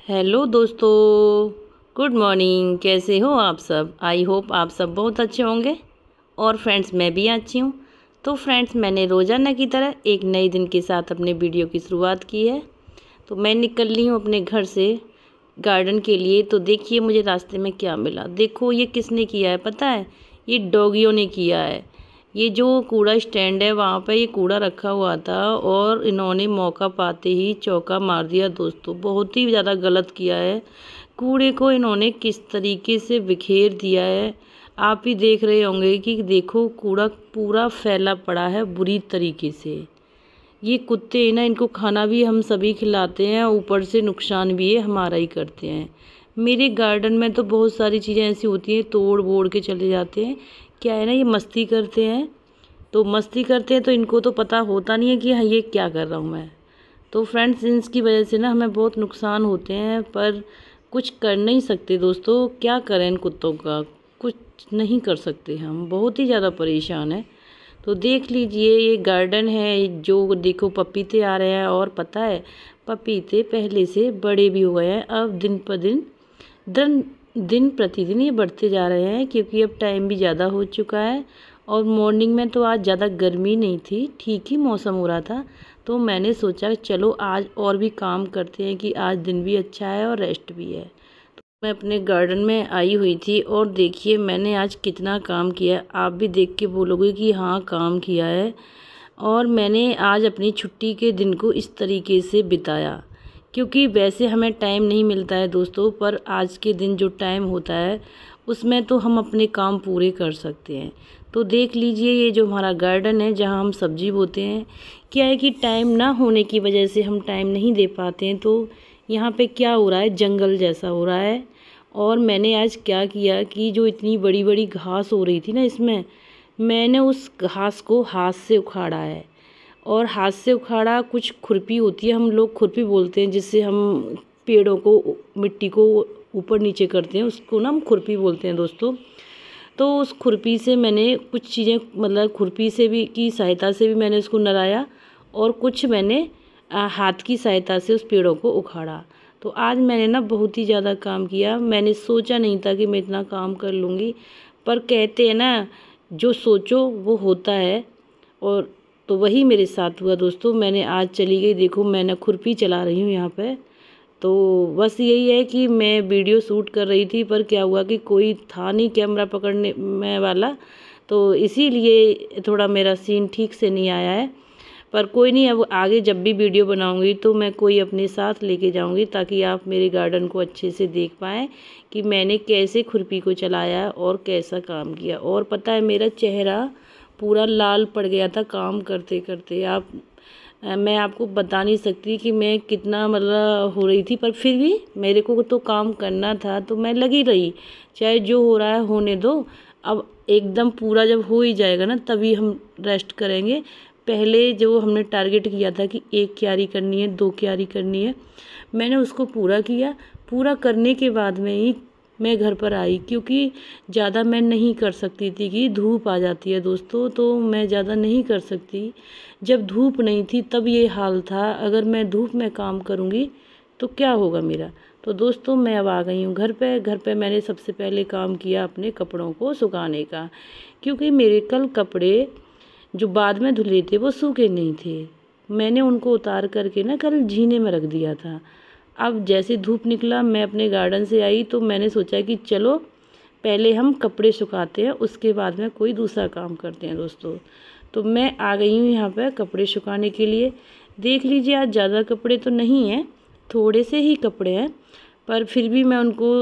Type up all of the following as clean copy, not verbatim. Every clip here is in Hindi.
हेलो दोस्तों, गुड मॉर्निंग। कैसे हो आप सब? आई होप आप सब बहुत अच्छे होंगे। और फ्रेंड्स, मैं भी अच्छी हूँ। तो फ्रेंड्स, मैंने रोज़ाना की तरह एक नए दिन के साथ अपने वीडियो की शुरुआत की है। तो मैं निकल ली हूँ अपने घर से गार्डन के लिए। तो देखिए मुझे रास्ते में क्या मिला। देखो ये किसने किया है पता है? ये डॉगियों ने किया है। ये जो कूड़ा स्टैंड है वहाँ पे ये कूड़ा रखा हुआ था और इन्होंने मौका पाते ही चौका मार दिया दोस्तों। बहुत ही ज़्यादा गलत किया है। कूड़े को इन्होंने किस तरीके से बिखेर दिया है, आप ही देख रहे होंगे कि देखो कूड़ा पूरा फैला पड़ा है बुरी तरीके से। ये कुत्ते ना, इनको खाना भी हम सभी खिलाते हैं, ऊपर से नुकसान भी ये हमारा ही करते हैं। मेरे गार्डन में तो बहुत सारी चीज़ें ऐसी होती हैं, तोड़ बोड़ के चले जाते हैं। क्या है ना, ये मस्ती करते हैं। तो मस्ती करते हैं तो इनको तो पता होता नहीं है कि हाँ ये क्या कर रहा हूँ मैं। तो फ्रेंड्स, इसकी वजह से ना हमें बहुत नुकसान होते हैं, पर कुछ कर नहीं सकते दोस्तों। क्या करें इन कुत्तों का? कुछ नहीं कर सकते, हम बहुत ही ज़्यादा परेशान हैं। तो देख लीजिए ये गार्डन है, जो देखो पपीते आ रहे हैं। और पता है पपीते पहले से बड़े भी हो गए हैं। अब दिन दिन प्रतिदिन ये बढ़ते जा रहे हैं, क्योंकि अब टाइम भी ज़्यादा हो चुका है। और मॉर्निंग में तो आज ज़्यादा गर्मी नहीं थी, ठीक ही मौसम हो रहा था। तो मैंने सोचा चलो आज और भी काम करते हैं, कि आज दिन भी अच्छा है और रेस्ट भी है। मैं अपने गार्डन में आई हुई थी और देखिए मैंने आज कितना काम किया। आप भी देख के बोलोगे कि हाँ काम किया है। और मैंने आज अपनी छुट्टी के दिन को इस तरीके से बिताया, क्योंकि वैसे हमें टाइम नहीं मिलता है दोस्तों, पर आज के दिन जो टाइम होता है उसमें तो हम अपने काम पूरे कर सकते हैं। तो देख लीजिए ये जो हमारा गार्डन है जहाँ हम सब्जी बोते हैं, क्या है कि टाइम ना होने की वजह से हम टाइम नहीं दे पाते हैं। तो यहाँ पे क्या हो रहा है, जंगल जैसा हो रहा है। और मैंने आज क्या किया कि जो इतनी बड़ी बड़ी घास हो रही थी ना इसमें, मैंने उस घास को हाथ से उखाड़ा है। और हाथ से उखाड़ा, कुछ खुरपी होती है, हम लोग खुरपी बोलते हैं, जिससे हम पेड़ों को, मिट्टी को ऊपर नीचे करते हैं, उसको ना हम खुरपी बोलते हैं दोस्तों। तो उस खुरपी से मैंने कुछ चीज़ें, मतलब खुरपी से भी की सहायता से भी मैंने उसको नराया, और कुछ मैंने हाथ की सहायता से उस पेड़ों को उखाड़ा। तो आज मैंने ना बहुत ही ज़्यादा काम किया। मैंने सोचा नहीं था कि मैं इतना काम कर लूँगी, पर कहते हैं ना जो सोचो वो होता है। और तो वही मेरे साथ हुआ दोस्तों। मैंने आज चली गई, देखो मैंने खुरपी चला रही हूँ यहाँ पे। तो बस यही है कि मैं वीडियो शूट कर रही थी, पर क्या हुआ कि कोई था नहीं कैमरा पकड़ने में वाला, तो इसीलिए थोड़ा मेरा सीन ठीक से नहीं आया है। पर कोई नहीं, अब आगे जब भी वीडियो बनाऊंगी तो मैं कोई अपने साथ लेके जाऊंगी, ताकि आप मेरे गार्डन को अच्छे से देख पाएँ कि मैंने कैसे खुरपी को चलाया और कैसा काम किया। और पता है मेरा चेहरा पूरा लाल पड़ गया था काम करते करते। मैं आपको बता नहीं सकती कि मैं कितना मतलब हो रही थी, पर फिर भी मेरे को तो काम करना था, तो मैं लगी रही। चाहे जो हो रहा है होने दो। अब एकदम पूरा जब हो ही जाएगा ना, तभी हम रेस्ट करेंगे। पहले जो हमने टारगेट किया था कि 1 क्यारी करनी है, 2 क्यारी करनी है, मैंने उसको पूरा किया। पूरा करने के बाद में ही मैं घर पर आई, क्योंकि ज़्यादा मैं नहीं कर सकती थी, कि धूप आ जाती है दोस्तों, तो मैं ज़्यादा नहीं कर सकती। जब धूप नहीं थी तब ये हाल था, अगर मैं धूप में काम करूँगी तो क्या होगा मेरा। तो दोस्तों मैं अब आ गई हूँ घर पे। घर पे मैंने सबसे पहले काम किया अपने कपड़ों को सुखाने का, क्योंकि मेरे कल कपड़े जो बाद में धुले थे वो सूखे नहीं थे। मैंने उनको उतार करके ना कल झीने में रख दिया था। अब जैसे धूप निकला, मैं अपने गार्डन से आई, तो मैंने सोचा कि चलो पहले हम कपड़े सुखाते हैं, उसके बाद में कोई दूसरा काम करते हैं दोस्तों। तो मैं आ गई हूँ यहाँ पर कपड़े सुखाने के लिए। देख लीजिए आज ज़्यादा कपड़े तो नहीं हैं, थोड़े से ही कपड़े हैं, पर फिर भी मैं उनको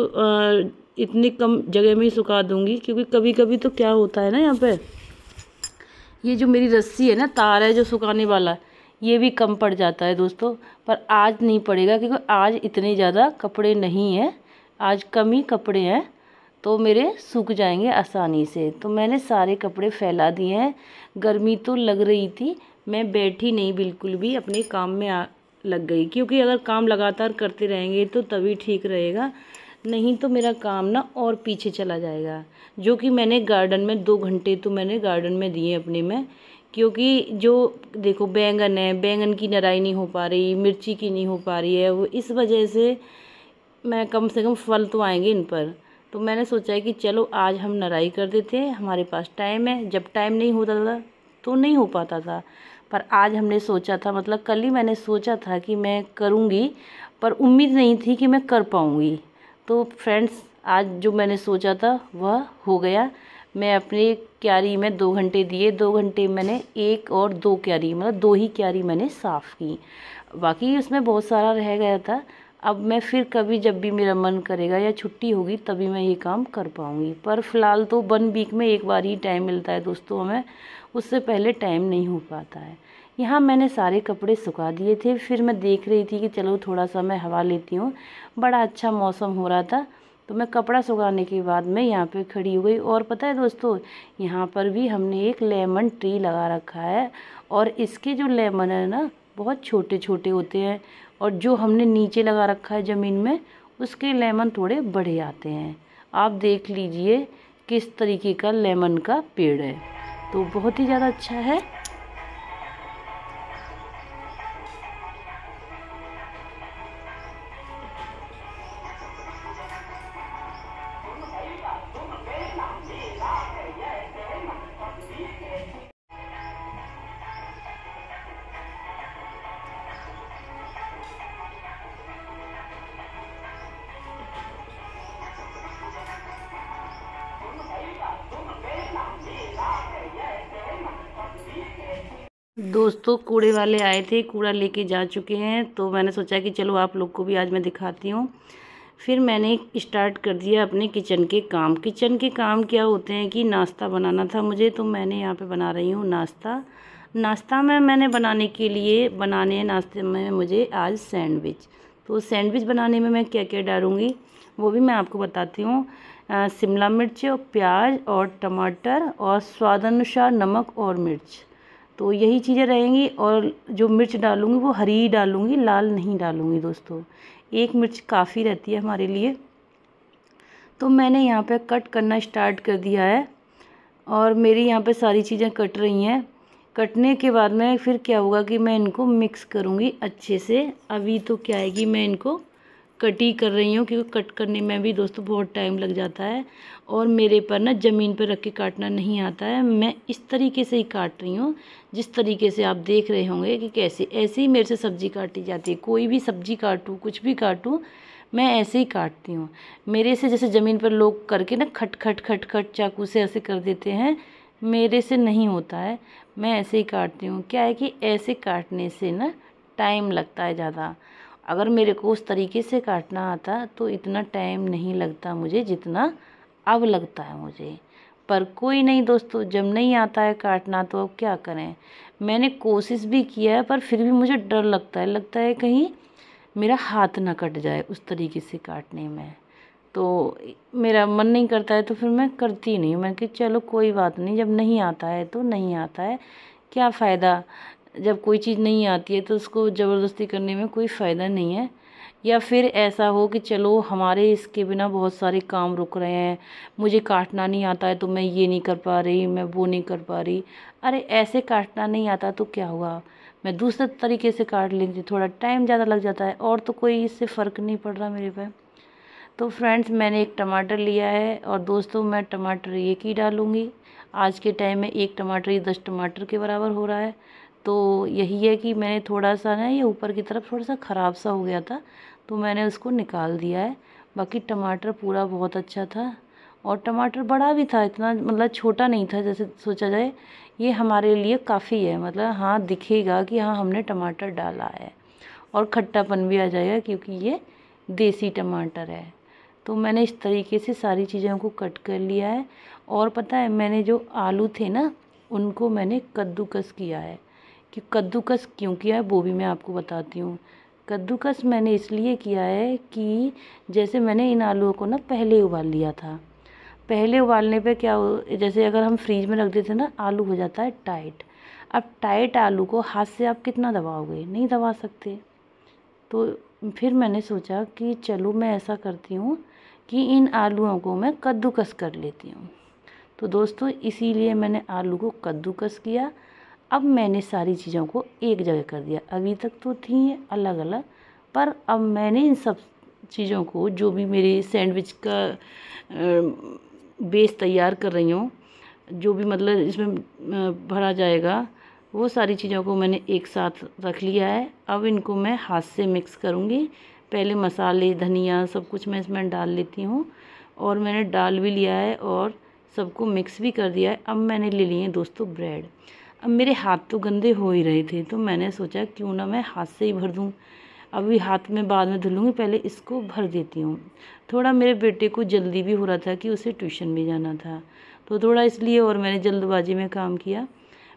इतनी कम जगह में ही सुखा दूँगी, क्योंकि कभी कभी तो क्या होता है ना, यहाँ पर ये जो मेरी रस्सी है ना, तार है जो सुखाने वाला, ये भी कम पड़ जाता है दोस्तों। पर आज नहीं पड़ेगा, क्योंकि आज इतने ज़्यादा कपड़े नहीं हैं, आज कम ही कपड़े हैं, तो मेरे सूख जाएंगे आसानी से। तो मैंने सारे कपड़े फैला दिए हैं। गर्मी तो लग रही थी, मैं बैठी नहीं बिल्कुल भी, अपने काम में लग गई, क्योंकि अगर काम लगातार करते रहेंगे तो तभी ठीक रहेगा, नहीं तो मेरा काम ना और पीछे चला जाएगा। जो कि मैंने गार्डन में 2 घंटे तो मैंने गार्डन में दिए अपने में, क्योंकि जो देखो बैंगन है, बैंगन की निराई नहीं हो पा रही, मिर्ची की नहीं हो पा रही है, वो इस वजह से मैं कम से कम फल तो आएंगे इन पर। तो मैंने सोचा है कि चलो आज हम नराई कर देते हैं, हमारे पास टाइम है। जब टाइम नहीं होता था तो नहीं हो पाता था, पर आज हमने सोचा था, मतलब कल ही मैंने सोचा था कि मैं करूँगी, पर उम्मीद नहीं थी कि मैं कर पाऊँगी। तो फ्रेंड्स, आज जो मैंने सोचा था वह हो गया। मैं अपनी क्यारी में 2 घंटे दिए, 2 घंटे मैंने 1 और 2 क्यारी, मतलब 2 ही क्यारी मैंने साफ़ की, बाकी उसमें बहुत सारा रह गया था। अब मैं फिर कभी जब भी मेरा मन करेगा या छुट्टी होगी तभी मैं ये काम कर पाऊँगी, पर फ़िलहाल तो 1 वीक में एक बार ही टाइम मिलता है दोस्तों हमें, उससे पहले टाइम नहीं हो पाता है। यहाँ मैंने सारे कपड़े सुखा दिए थे, फिर मैं देख रही थी कि चलो थोड़ा सा मैं हवा लेती हूँ, बड़ा अच्छा मौसम हो रहा था। तो मैं कपड़ा सुखाने के बाद मैं यहाँ पे खड़ी हो गई। और पता है दोस्तों, यहाँ पर भी हमने एक लेमन ट्री लगा रखा है, और इसके जो लेमन है ना बहुत छोटे छोटे होते हैं, और जो हमने नीचे लगा रखा है ज़मीन में उसके लेमन थोड़े बड़े आते हैं। आप देख लीजिए किस तरीके का लेमन का पेड़ है, तो बहुत ही ज़्यादा अच्छा है। दोस्तों, कूड़े वाले आए थे, कूड़ा लेके जा चुके हैं, तो मैंने सोचा कि चलो आप लोग को भी आज मैं दिखाती हूँ। फिर मैंने स्टार्ट कर दिया अपने किचन के काम। किचन के काम क्या होते हैं कि नाश्ता बनाना था मुझे, तो मैंने यहाँ पे बना रही हूँ नाश्ता। नाश्ता में मैंने बनाने हैं नाश्ते में मुझे आज सैंडविच। तो सैंडविच बनाने में मैं क्या क्या डालूँगी वो भी मैं आपको बताती हूँ। शिमला मिर्च और प्याज और टमाटर और स्वादानुसार नमक और मिर्च, तो यही चीज़ें रहेंगी। और जो मिर्च डालूँगी वो हरी ही डालूँगी, लाल नहीं डालूँगी दोस्तों, 1 मिर्च काफ़ी रहती है हमारे लिए। तो मैंने यहाँ पे कट करना स्टार्ट कर दिया है, और मेरी यहाँ पे सारी चीज़ें कट रही हैं। कटने के बाद में फिर क्या होगा कि मैं इनको मिक्स करूँगी अच्छे से। अभी तो क्या है कि मैं इनको कट ही कर रही हूँ, क्योंकि कट करने में भी दोस्तों बहुत टाइम लग जाता है, और मेरे पर ना ज़मीन पर रख के काटना नहीं आता है। मैं इस तरीके से ही काट रही हूँ, जिस तरीके से आप देख रहे होंगे कि कैसे, ऐसे ही मेरे से सब्ज़ी काटी जाती है। कोई भी सब्ज़ी काटूँ, कुछ भी काटूँ, मैं ऐसे ही काटती हूँ। मेरे से जैसे ज़मीन पर लोग करके ना खट खट खट खट चाकू से ऐसे कर देते हैं, मेरे से नहीं होता है, मैं ऐसे ही काटती हूँ। क्या है कि ऐसे काटने से ना टाइम लगता है ज़्यादा। अगर मेरे को उस तरीके से काटना आता तो इतना टाइम नहीं लगता मुझे जितना अब लगता है मुझे। पर कोई नहीं दोस्तों, जब नहीं आता है काटना तो अब क्या करें। मैंने कोशिश भी किया है, पर फिर भी मुझे डर लगता है कहीं मेरा हाथ ना कट जाए उस तरीके से काटने में। तो मेरा मन नहीं करता है, तो फिर मैं करती नहीं हूँ। मैं कि चलो कोई बात नहीं, जब नहीं आता है तो नहीं आता है, क्या फ़ायदा। जब कोई चीज़ नहीं आती है तो उसको ज़बरदस्ती करने में कोई फ़ायदा नहीं है। या फिर ऐसा हो कि चलो हमारे इसके बिना बहुत सारे काम रुक रहे हैं, मुझे काटना नहीं आता है तो मैं ये नहीं कर पा रही, मैं वो नहीं कर पा रही। अरे ऐसे काटना नहीं आता तो क्या हुआ, मैं दूसरे तरीके से काट लेती, थोड़ा टाइम ज़्यादा लग जाता है, और तो कोई इससे फ़र्क नहीं पड़ रहा मेरे पे। तो फ्रेंड्स, मैंने एक टमाटर लिया है, और दोस्तों मैं टमाटर एक ही डालूँगी। आज के टाइम में एक टमाटर ही 10 टमाटर के बराबर हो रहा है। तो यही है कि मैंने थोड़ा सा ना ये ऊपर की तरफ थोड़ा सा ख़राब सा हो गया था, तो मैंने उसको निकाल दिया है। बाकी टमाटर पूरा बहुत अच्छा था, और टमाटर बड़ा भी था, इतना मतलब छोटा नहीं था जैसे सोचा जाए। ये हमारे लिए काफ़ी है, मतलब हाँ दिखेगा कि हाँ हमने टमाटर डाला है, और खट्टापन भी आ जाएगा क्योंकि ये देसी टमाटर है। तो मैंने इस तरीके से सारी चीज़ों को कट कर लिया है। और पता है, मैंने जो आलू थे ना उनको मैंने कद्दूकस किया है। कि कद्दूकस क्यों किया है वो भी मैं आपको बताती हूँ। कद्दूकस मैंने इसलिए किया है कि जैसे मैंने इन आलूओं को ना पहले उबाल लिया था। पहले उबालने पे क्या हो, जैसे अगर हम फ्रीज में रख देते ना, आलू हो जाता है टाइट। अब टाइट आलू को हाथ से आप कितना दबाओगे, नहीं दबा सकते। तो फिर मैंने सोचा कि चलो मैं ऐसा करती हूँ कि इन आलूओं को मैं कद्दूकस कर लेती हूँ। तो दोस्तों इसीलिए मैंने आलू को कद्दूकस किया। अब मैंने सारी चीज़ों को एक जगह कर दिया। अभी तक तो थी अलग अलग, पर अब मैंने इन सब चीज़ों को, जो भी मेरी सैंडविच का बेस तैयार कर रही हूँ, जो भी मतलब इसमें भरा जाएगा, वो सारी चीज़ों को मैंने एक साथ रख लिया है। अब इनको मैं हाथ से मिक्स करूँगी। पहले मसाले, धनिया सब कुछ मैं इसमें डाल लेती हूँ, और मैंने डाल भी लिया है और सबको मिक्स भी कर दिया है। अब मैंने ले लिए हैं दोस्तों ब्रेड। अब मेरे हाथ तो गंदे हो ही रहे थे, तो मैंने सोचा क्यों ना मैं हाथ से ही भर दूँ। अभी हाथ में बाद में धुलूँगी, पहले इसको भर देती हूँ। थोड़ा मेरे बेटे को जल्दी भी हो रहा था कि उसे ट्यूशन भी जाना था, तो थोड़ा इसलिए और मैंने जल्दबाजी में काम किया।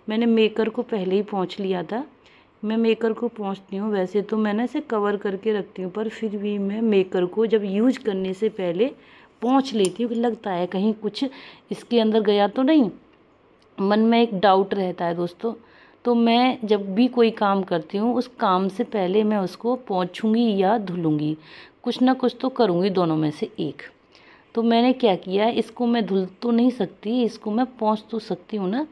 मैंने मेकर को पहले ही पोंछ लिया था। मैं मेकर को पोंछती हूँ, वैसे तो मैंने इसे कवर करके रखती हूँ, पर फिर भी मैं मेकर को जब यूज करने से पहले पोंछ लेती हूँ कि लगता है कहीं कुछ इसके अंदर गया तो नहीं, मन में एक डाउट रहता है दोस्तों। तो मैं जब भी कोई काम करती हूँ, उस काम से पहले मैं उसको पोंछूंगी या धुलूँगी, कुछ ना कुछ तो करूँगी, दोनों में से एक। तो मैंने क्या किया, इसको मैं धुल तो नहीं सकती, इसको मैं पोंछ तो सकती हूँ ना।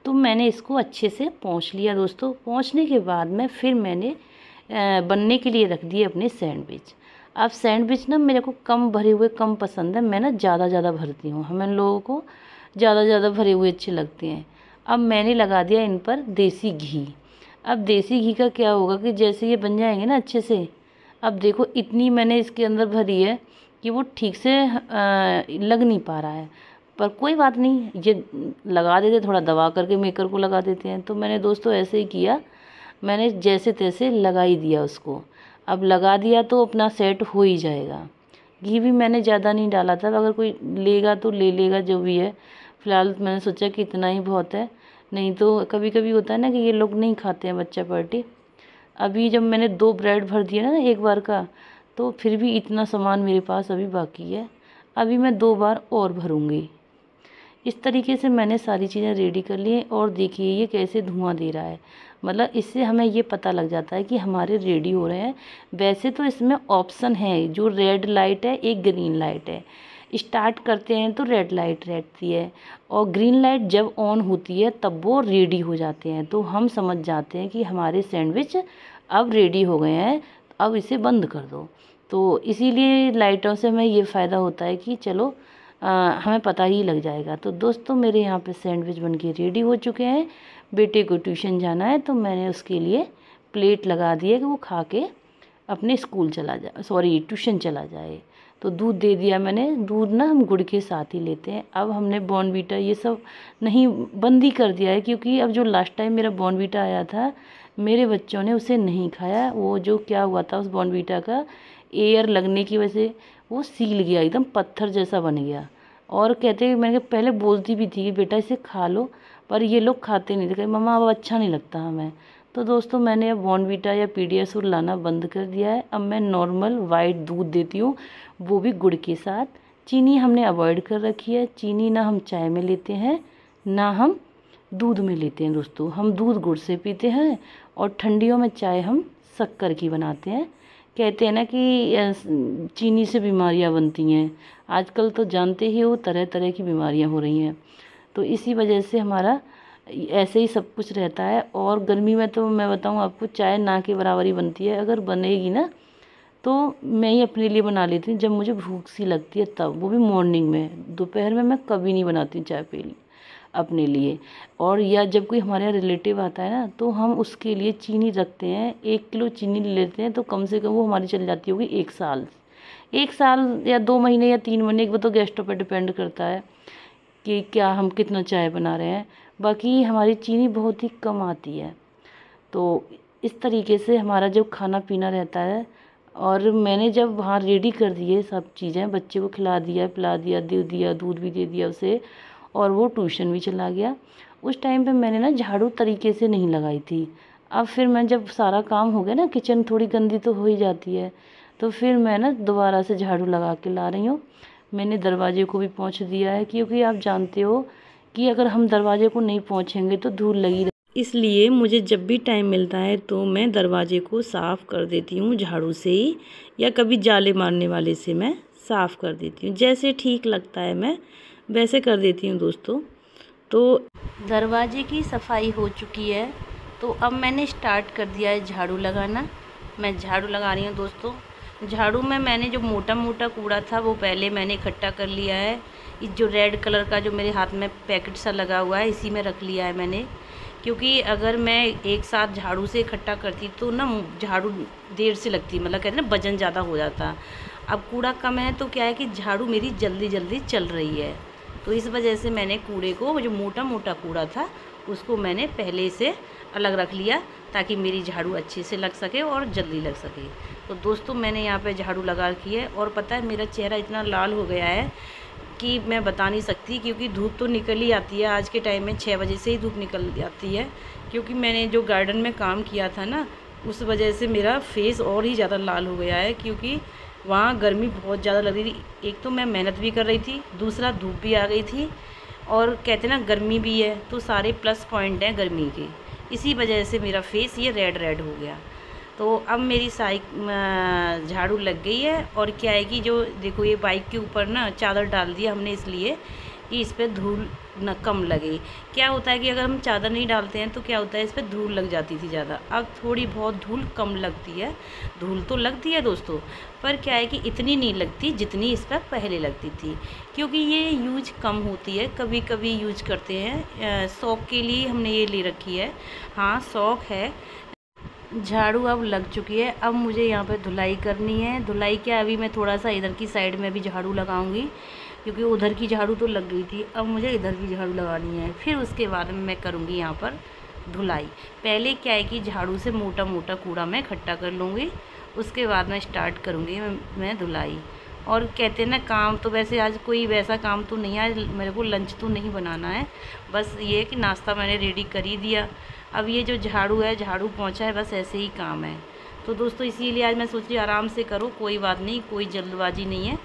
तो मैंने इसको अच्छे से पोंछ लिया दोस्तों। पोंछने के बाद में फिर मैंने बनने के लिए रख दिए अपने सैंडविच। अब सैंडविच ना मेरे को कम भरे हुए कम पसंद है, मैं ना ज़्यादा भरती हूँ, हमें लोगों को ज़्यादा भरे हुए अच्छे लगते हैं। अब मैंने लगा दिया इन पर देसी घी। अब देसी घी का क्या होगा कि जैसे ये बन जाएंगे ना अच्छे से, अब देखो इतनी मैंने इसके अंदर भरी है कि वो ठीक से लग नहीं पा रहा है, पर कोई बात नहीं, ये लगा देते, थोड़ा दबा करके मेकर को लगा देते हैं। तो मैंने दोस्तों ऐसे ही किया, मैंने जैसे तैसे लगा ही दिया उसको। अब लगा दिया तो अपना सेट हो ही जाएगा। घी भी मैंने ज़्यादा नहीं डाला था, अगर कोई लेगा तो ले लेगा जो भी है। फ़िलहाल मैंने सोचा कि इतना ही बहुत है, नहीं तो कभी कभी होता है ना कि ये लोग नहीं खाते हैं बच्चा पार्टी। अभी जब मैंने 2 ब्रेड भर दिया ना एक बार का, तो फिर भी इतना सामान मेरे पास अभी बाकी है। अभी मैं 2 बार और भरूँगी। इस तरीके से मैंने सारी चीज़ें रेडी कर ली हैं, और देखिए ये कैसे धुआं दे रहा है, मतलब इससे हमें ये पता लग जाता है कि हमारे रेडी हो रहे हैं। वैसे तो इसमें ऑप्शन है, जो रेड लाइट है, एक ग्रीन लाइट है। स्टार्ट करते हैं तो रेड लाइट रहती है, और ग्रीन लाइट जब ऑन होती है तब वो रेडी हो जाते हैं। तो हम समझ जाते हैं कि हमारे सैंडविच अब रेडी हो गए हैं, अब इसे बंद कर दो। तो इसीलिए लाइटों से हमें ये फ़ायदा होता है कि चलो हमें पता ही लग जाएगा। तो दोस्तों मेरे यहाँ पे सैंडविच बन के रेडी हो चुके हैं। बेटे को ट्यूशन जाना है, तो मैंने उसके लिए प्लेट लगा दी है कि वो खा के अपने स्कूल चला जाए, सॉरी ट्यूशन चला जाए। तो दूध दे दिया मैंने। दूध ना हम गुड़ के साथ ही लेते हैं। अब हमने बॉर्नवीटा ये सब नहीं, बंद ही कर दिया है, क्योंकि अब जो लास्ट टाइम मेरा बॉर्नवीटा आया था, मेरे बच्चों ने उसे नहीं खाया। वो जो क्या हुआ था, उस बॉर्नवीटा का एयर लगने की वजह से वो सील गया, एकदम पत्थर जैसा बन गया। और कहते हैं, मैंने पहले बोलती भी थी कि बेटा इसे खा लो, पर ये लोग खाते नहीं थे, कहे मम्मा अब अच्छा नहीं लगता हमें। तो दोस्तों मैंने अब बॉर्नवीटा या पीडियाश्योर लाना बंद कर दिया है। अब मैं नॉर्मल वाइट दूध देती हूँ, वो भी गुड़ के साथ। चीनी हमने अवॉइड कर रखी है। चीनी ना हम चाय में लेते हैं, ना हम दूध में लेते हैं दोस्तों। हम दूध गुड़ से पीते हैं, और ठंडियों में चाय हम शक्कर की बनाते हैं। कहते हैं ना कि चीनी से बीमारियां बनती हैं, आजकल तो जानते ही हो तरह तरह की बीमारियां हो रही हैं। तो इसी वजह से हमारा ऐसे ही सब कुछ रहता है। और गर्मी में तो मैं बताऊं आपको, चाय ना के बराबर ही बनती है। अगर बनेगी ना तो मैं ही अपने लिए बना लेती हूँ, जब मुझे भूख सी लगती है तब, वो भी मॉर्निंग में। दोपहर में मैं कभी नहीं बनाती हूँ चाय पी अपने लिए। और या जब कोई हमारे यहाँ रिलेटिव आता है ना, तो हम उसके लिए चीनी रखते हैं। 1 किलो चीनी ले लेते हैं, तो कम से कम वो हमारी चल जाती होगी 1 साल। 1 साल या 2 महीने या 3 महीने, वो तो गेस्टों पर डिपेंड करता है कि क्या हम कितना चाय बना रहे हैं। बाकी हमारी चीनी बहुत ही कम आती है। तो इस तरीके से हमारा जो खाना पीना रहता है। और मैंने जब वहाँ रेडी कर दिए सब चीज़ें, बच्चे को खिला दिया, पिला दिया, दे दिया, दूध भी दे दिया उसे, और वो ट्यूशन भी चला गया। उस टाइम पे मैंने ना झाड़ू तरीके से नहीं लगाई थी। अब फिर मैं जब सारा काम हो गया ना, किचन थोड़ी गंदी तो हो ही जाती है, तो फिर मैं ना दोबारा से झाड़ू लगा के ला रही हूँ। मैंने दरवाजे को भी पोंछ दिया है, क्योंकि आप जानते हो कि अगर हम दरवाजे को नहीं पोंछेंगे तो धूल लगी, इसलिए मुझे जब भी टाइम मिलता है तो मैं दरवाजे को साफ़ कर देती हूँ झाड़ू से ही, या कभी जाले मारने वाले से मैं साफ़ कर देती हूँ। जैसे ठीक लगता है मैं वैसे कर देती हूँ दोस्तों। तो दरवाजे की सफाई हो चुकी है, तो अब मैंने स्टार्ट कर दिया है झाड़ू लगाना। मैं झाड़ू लगा रही हूँ दोस्तों। झाड़ू में मैंने जो मोटा मोटा कूड़ा था वो पहले मैंने इकट्ठा कर लिया है। इस जो रेड कलर का जो मेरे हाथ में पैकेट सा लगा हुआ है इसी में रख लिया है मैंने, क्योंकि अगर मैं एक साथ झाड़ू से इकट्ठा करती तो ना झाड़ू देर से लगती, मतलब कहते हैं ना वजन ज़्यादा हो जाता। अब कूड़ा कम है तो क्या है कि झाड़ू मेरी जल्दी जल्दी चल रही है, तो इस वजह से मैंने कूड़े को, जो मोटा मोटा कूड़ा था उसको मैंने पहले से अलग रख लिया ताकि मेरी झाड़ू अच्छे से लग सके और जल्दी लग सके। तो दोस्तों मैंने यहाँ पे झाड़ू लगा रखी है और पता है मेरा चेहरा इतना लाल हो गया है कि मैं बता नहीं सकती, क्योंकि धूप तो निकल ही आती है। आज के टाइम में 6 बजे से ही धूप निकल जाती है, क्योंकि मैंने जो गार्डन में काम किया था ना उस वजह से मेरा फेस और ही ज़्यादा लाल हो गया है, क्योंकि वहाँ गर्मी बहुत ज़्यादा लग रही थी। एक तो मैं मेहनत भी कर रही थी, दूसरा धूप भी आ गई थी और कहते ना गर्मी भी है, तो सारे प्लस पॉइंट हैं गर्मी के, इसी वजह से मेरा फेस ये रेड रेड हो गया। तो अब मेरी झाड़ू लग गई है। और क्या है कि जो देखो ये बाइक के ऊपर ना चादर डाल दिया हमने इसलिए कि इस पर धूल न कम लगे। क्या होता है कि अगर हम चादर नहीं डालते हैं तो क्या होता है इस पर धूल लग जाती थी ज़्यादा, अब थोड़ी बहुत धूल कम लगती है। धूल तो लगती है दोस्तों, पर क्या है कि इतनी नहीं लगती जितनी इस पर पहले लगती थी, क्योंकि ये यूज कम होती है, कभी कभी यूज करते हैं। शौक़ के लिए हमने ये ले रखी है, हाँ शौक़ है। झाड़ू अब लग चुकी है, अब मुझे यहाँ पे धुलाई करनी है। धुलाई क्या, अभी मैं थोड़ा सा इधर की साइड में भी झाड़ू लगाऊंगी, क्योंकि उधर की झाड़ू तो लग गई थी, अब मुझे इधर की झाड़ू लगानी है। फिर उसके बाद में मैं करूँगी यहाँ पर धुलाई। पहले क्या है कि झाड़ू से मोटा मोटा कूड़ा मैं इकट्ठा कर लूँगी, उसके बाद मैं स्टार्ट करूँगी मैं धुलाई। और कहते हैं ना काम तो वैसे आज कोई वैसा काम तो नहीं है, आज मेरे को लंच तो नहीं बनाना है, बस ये कि नाश्ता मैंने रेडी कर ही दिया। अब ये जो झाड़ू है, झाड़ू पहुंचा है, बस ऐसे ही काम है। तो दोस्तों इसीलिए आज मैं सोच रही आराम से करो, कोई बात नहीं, कोई जल्दबाजी नहीं है।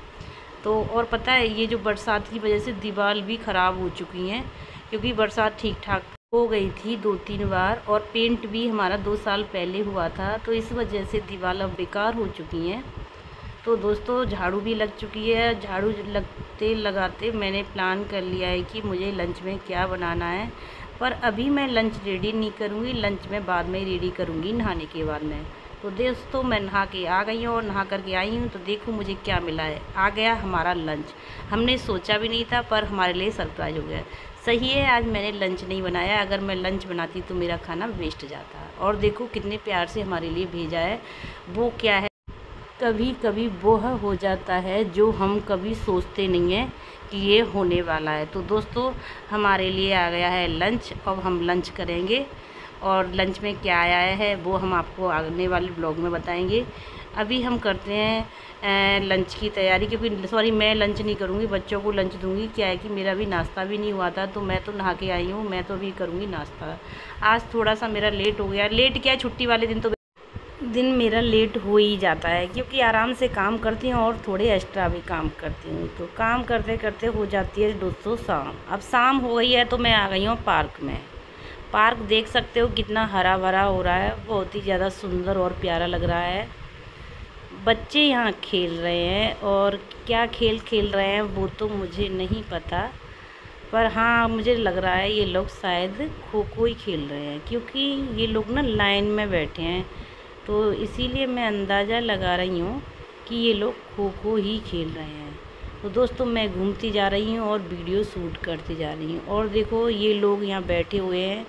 तो और पता है ये जो बरसात की वजह से दीवार भी ख़राब हो चुकी हैं, क्योंकि बरसात ठीक ठाक हो गई थी 2-3 बार, और पेंट भी हमारा 2 साल पहले हुआ था, तो इस वजह से दीवार अब बेकार हो चुकी हैं। तो दोस्तों झाड़ू भी लग चुकी है। झाड़ू लगते लगाते मैंने प्लान कर लिया है कि मुझे लंच में क्या बनाना है, पर अभी मैं लंच रेडी नहीं करूँगी, लंच में बाद में रेडी करूँगी नहाने के बाद में। तो दोस्तों मैं नहा के आ गई हूँ और नहा करके आई हूँ, तो देखो मुझे क्या मिला है। आ गया हमारा लंच, हमने सोचा भी नहीं था पर हमारे लिए सरप्राइज़ हो गया। सही है आज मैंने लंच नहीं बनाया, अगर मैं लंच बनाती तो मेरा खाना वेस्ट जाता। और देखो कितने प्यार से हमारे लिए भेजा है। वो क्या है, कभी कभी वो हो जाता है जो हम कभी सोचते नहीं हैं कि ये होने वाला है। तो दोस्तों हमारे लिए आ गया है लंच, अब हम लंच करेंगे, और लंच में क्या आया है वो हम आपको आने वाले ब्लॉग में बताएंगे। अभी हम करते हैं लंच की तैयारी, क्योंकि सॉरी मैं लंच नहीं करूँगी, बच्चों को लंच दूँगी। क्या है कि मेरा भी नाश्ता भी नहीं हुआ था, तो मैं तो नहा के आई हूँ, मैं तो अभी करूँगी नाश्ता। आज थोड़ा सा मेरा लेट हो गया, लेट क्या है, छुट्टी वाले दिन तो दिन मेरा लेट हो ही जाता है, क्योंकि आराम से काम करती हूँ और थोड़े एक्स्ट्रा भी काम करती हूँ, तो काम करते करते हो जाती है दोस्तों शाम। अब शाम हो गई है तो मैं आ गई हूँ पार्क में। पार्क देख सकते हो कितना हरा भरा हो रहा है, बहुत ही ज़्यादा सुंदर और प्यारा लग रहा है। बच्चे यहाँ खेल रहे हैं, और क्या खेल खेल रहे हैं वो तो मुझे नहीं पता, पर हाँ मुझे लग रहा है ये लोग शायद खो खो ही खेल रहे हैं, क्योंकि ये लोग ना लाइन में बैठे हैं, तो इसीलिए मैं अंदाज़ा लगा रही हूँ कि ये लोग खो खो ही खेल रहे हैं। तो दोस्तों मैं घूमती जा रही हूँ और वीडियो शूट करती जा रही हूँ, और देखो ये लोग यहाँ बैठे हुए हैं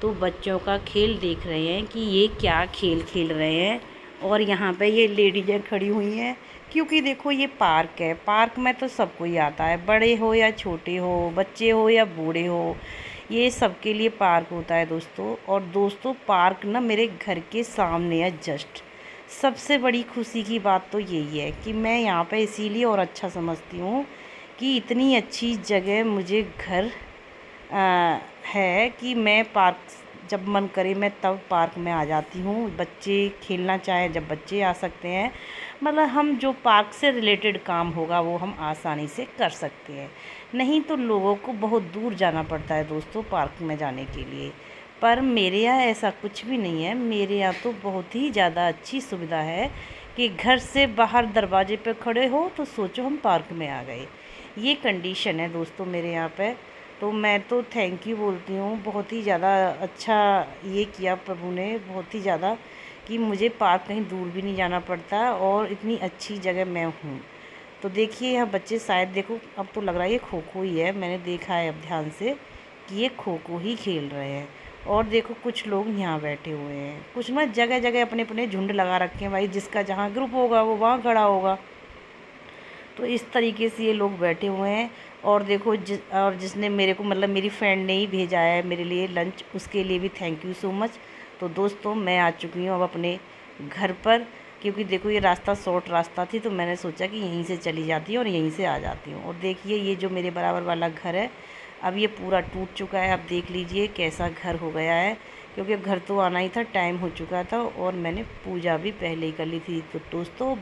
तो बच्चों का खेल देख रहे हैं कि ये क्या खेल खेल रहे हैं। और यहाँ पे ये लेडीज़ें खड़ी हुई हैं, क्योंकि देखो ये पार्क है, पार्क में तो सब कोई आता है, बड़े हो या छोटे हो, बच्चे हो या बूढ़े हो, ये सबके लिए पार्क होता है दोस्तों। और दोस्तों पार्क ना मेरे घर के सामने है जस्ट। सबसे बड़ी खुशी की बात तो यही है कि मैं यहाँ पे इसीलिए और अच्छा समझती हूँ कि इतनी अच्छी जगह मुझे घर है कि मैं पार्क जब मन करे मैं तब पार्क में आ जाती हूँ। बच्चे खेलना चाहे जब बच्चे आ सकते हैं, मतलब हम जो पार्क से रिलेटेड काम होगा वो हम आसानी से कर सकते हैं। नहीं तो लोगों को बहुत दूर जाना पड़ता है दोस्तों पार्क में जाने के लिए, पर मेरे यहाँ ऐसा कुछ भी नहीं है। मेरे यहाँ तो बहुत ही ज़्यादा अच्छी सुविधा है कि घर से बाहर दरवाजे पे खड़े हो तो सोचो हम पार्क में आ गए, ये कंडीशन है दोस्तों मेरे यहाँ पे। तो मैं तो थैंक यू बोलती हूँ, बहुत ही ज़्यादा अच्छा ये किया प्रभु ने, बहुत ही ज़्यादा कि मुझे पार्क कहीं दूर भी नहीं जाना पड़ता और इतनी अच्छी जगह मैं हूँ। तो देखिए यहाँ बच्चे शायद, देखो अब तो लग रहा है ये खो खो ही है, मैंने देखा है अब ध्यान से कि ये खो खो ही खेल रहे हैं। और देखो कुछ लोग यहाँ बैठे हुए हैं, कुछ ना जगह जगह अपने अपने झुंड लगा रखे हैं भाई, जिसका जहाँ ग्रुप होगा वो वहाँ खड़ा होगा। तो इस तरीके से ये लोग बैठे हुए हैं। और देखो जिसने मेरे को, मतलब मेरी फ्रेंड ने ही भेजा है मेरे लिए लंच, उसके लिए भी थैंक यू सो मच। तो दोस्तों मैं आ चुकी हूँ अब अपने घर पर, क्योंकि देखो ये रास्ता शॉर्ट रास्ता थी, तो मैंने सोचा कि यहीं से चली जाती हूँ और यहीं से आ जाती हूँ। और देखिए ये जो मेरे बराबर वाला घर है, अब ये पूरा टूट चुका है। अब देख लीजिए कैसा घर हो गया है, क्योंकि घर तो आना ही था, टाइम हो चुका था और मैंने पूजा भी पहले ही कर ली थी। तो दोस्तों